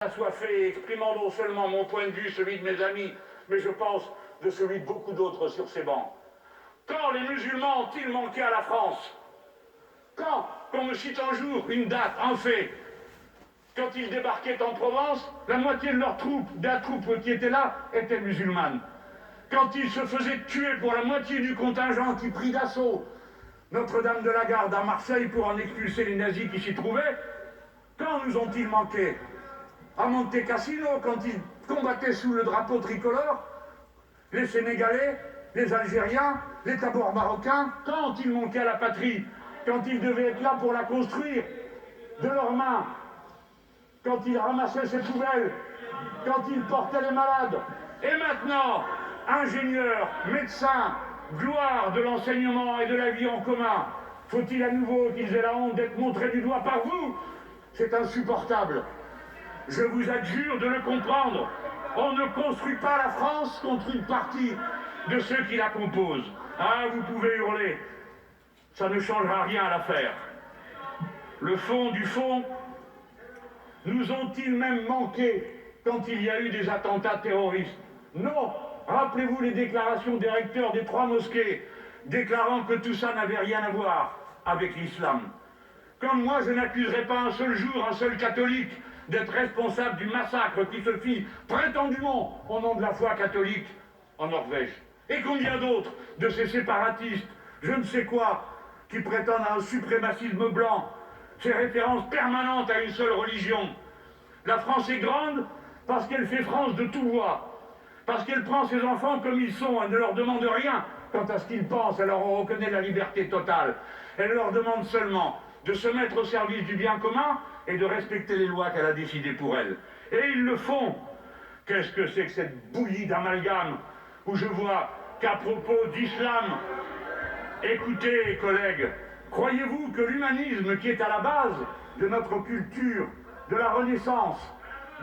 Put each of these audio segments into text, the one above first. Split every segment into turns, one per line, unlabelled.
Assoiffé, exprimant non seulement mon point de vue, celui de mes amis, mais je pense de celui de beaucoup d'autres sur ces bancs. Quand les musulmans ont-ils manqué à la France? Quand, qu'on me cite un jour, une date, un fait, quand ils débarquaient en Provence, la moitié de leur troupe, qui était là, était musulmane. Quand ils se faisaient tuer pour la moitié du contingent qui prit d'assaut Notre-Dame de la Garde à Marseille pour en expulser les nazis qui s'y trouvaient, quand nous ont-ils manqué? À Monte Cassino, quand ils combattaient sous le drapeau tricolore, les Sénégalais, les Algériens, les tabours marocains, quand ils manquaient à la patrie, quand ils devaient être là pour la construire, de leurs mains, quand ils ramassaient ses poubelles, quand ils portaient les malades. Et maintenant, ingénieurs, médecins, gloire de l'enseignement et de la vie en commun, faut-il à nouveau qu'ils aient la honte d'être montrés du doigt par vous? C'est insupportable. Je vous adjure de le comprendre. On ne construit pas la France contre une partie de ceux qui la composent. Ah, vous pouvez hurler. Ça ne changera rien à l'affaire. Le fond du fond, nous ont-ils même manqué quand il y a eu des attentats terroristes? Non. Rappelez-vous les déclarations des recteurs des 3 mosquées, déclarant que tout ça n'avait rien à voir avec l'islam. Comme moi, je n'accuserai pas un seul jour un seul catholique d'être responsable du massacre qui se fit prétendument au nom de la foi catholique en Norvège. Et combien d'autres de ces séparatistes, je ne sais quoi, qui prétendent à un suprémacisme blanc, ces références permanentes à une seule religion. La France est grande parce qu'elle fait France de tout bois, parce qu'elle prend ses enfants comme ils sont, elle ne leur demande rien quant à ce qu'ils pensent, elle leur reconnaît la liberté totale. Elle leur demande seulement de se mettre au service du bien commun et de respecter les lois qu'elle a décidées pour elle. Et ils le font. Qu'est-ce que c'est que cette bouillie d'amalgame où je vois qu'à propos d'islam, écoutez, collègues, croyez-vous que l'humanisme qui est à la base de notre culture, de la Renaissance,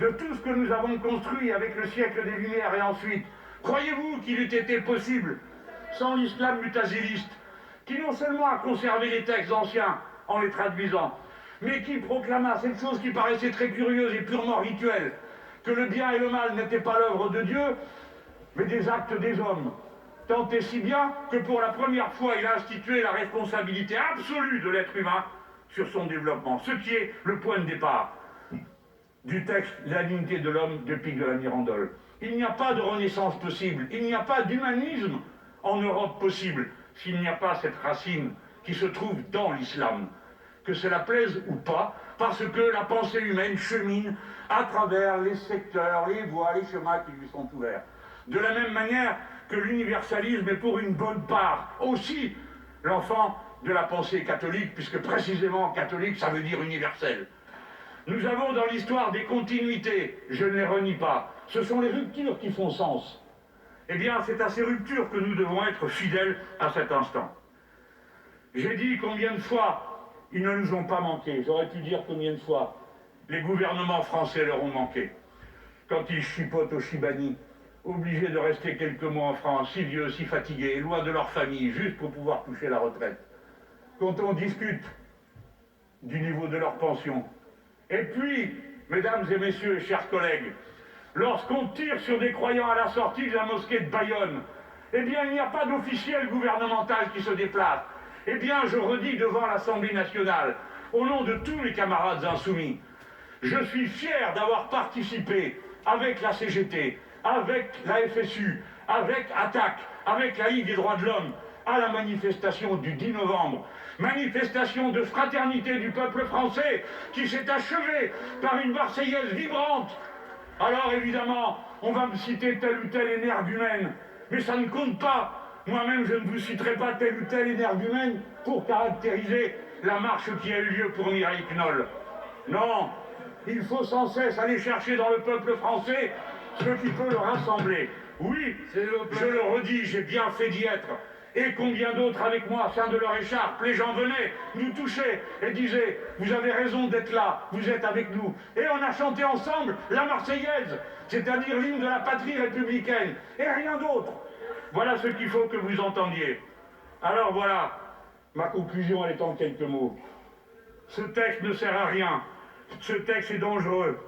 de tout ce que nous avons construit avec le siècle des Lumières et ensuite, croyez-vous qu'il eût été possible sans l'islam mutaziliste, qui non seulement a conservé les textes anciens en les traduisant, mais qui proclama cette chose qui paraissait très curieuse et purement rituelle, que le bien et le mal n'étaient pas l'œuvre de Dieu, mais des actes des hommes. Tant et si bien que pour la première fois, il a institué la responsabilité absolue de l'être humain sur son développement, ce qui est le point de départ du texte « La dignité de l'homme » de Pic de la Mirandole. Il n'y a pas de renaissance possible, il n'y a pas d'humanisme en Europe possible s'il n'y a pas cette racine qui se trouve dans l'islam, que cela plaise ou pas, parce que la pensée humaine chemine à travers les secteurs, les voies, les chemins qui lui sont ouverts. De la même manière que l'universalisme est pour une bonne part aussi l'enfant de la pensée catholique, puisque précisément catholique, ça veut dire universel. Nous avons dans l'histoire des continuités, je ne les renie pas, ce sont les ruptures qui font sens. Eh bien, c'est à ces ruptures que nous devons être fidèles à cet instant. J'ai dit combien de fois ils ne nous ont pas manqué, j'aurais pu dire combien de fois les gouvernements français leur ont manqué. Quand ils chipotent au Chibani, obligés de rester quelques mois en France, si vieux, si fatigués, loin de leur famille, juste pour pouvoir toucher la retraite. Quand on discute du niveau de leur pension. Et puis, mesdames et messieurs, chers collègues, lorsqu'on tire sur des croyants à la sortie de la mosquée de Bayonne, eh bien, il n'y a pas d'officiel gouvernemental qui se déplace. Eh bien, je redis devant l'Assemblée nationale, au nom de tous les camarades insoumis, je suis fier d'avoir participé avec la CGT, avec la FSU, avec ATTAC, avec la Ligue des droits de l'homme, à la manifestation du 10 novembre, manifestation de fraternité du peuple français qui s'est achevée par une Marseillaise vibrante. Alors évidemment, on va me citer tel ou tel énergumène, mais ça ne compte pas. Moi-même, je ne vous citerai pas tel ou tel énergumène pour caractériser la marche qui a eu lieu pour Mireille Knoll. Non, il faut sans cesse aller chercher dans le peuple français ce qui peut le rassembler. Oui, je le redis, j'ai bien fait d'y être. Et combien d'autres avec moi, sein de leur écharpe, les gens venaient nous toucher et disaient « Vous avez raison d'être là, vous êtes avec nous ». Et on a chanté ensemble la Marseillaise, c'est-à-dire l'hymne de la patrie républicaine, et rien d'autre. Voilà ce qu'il faut que vous entendiez. Alors voilà, ma conclusion elle est en quelques mots. Ce texte ne sert à rien, ce texte est dangereux.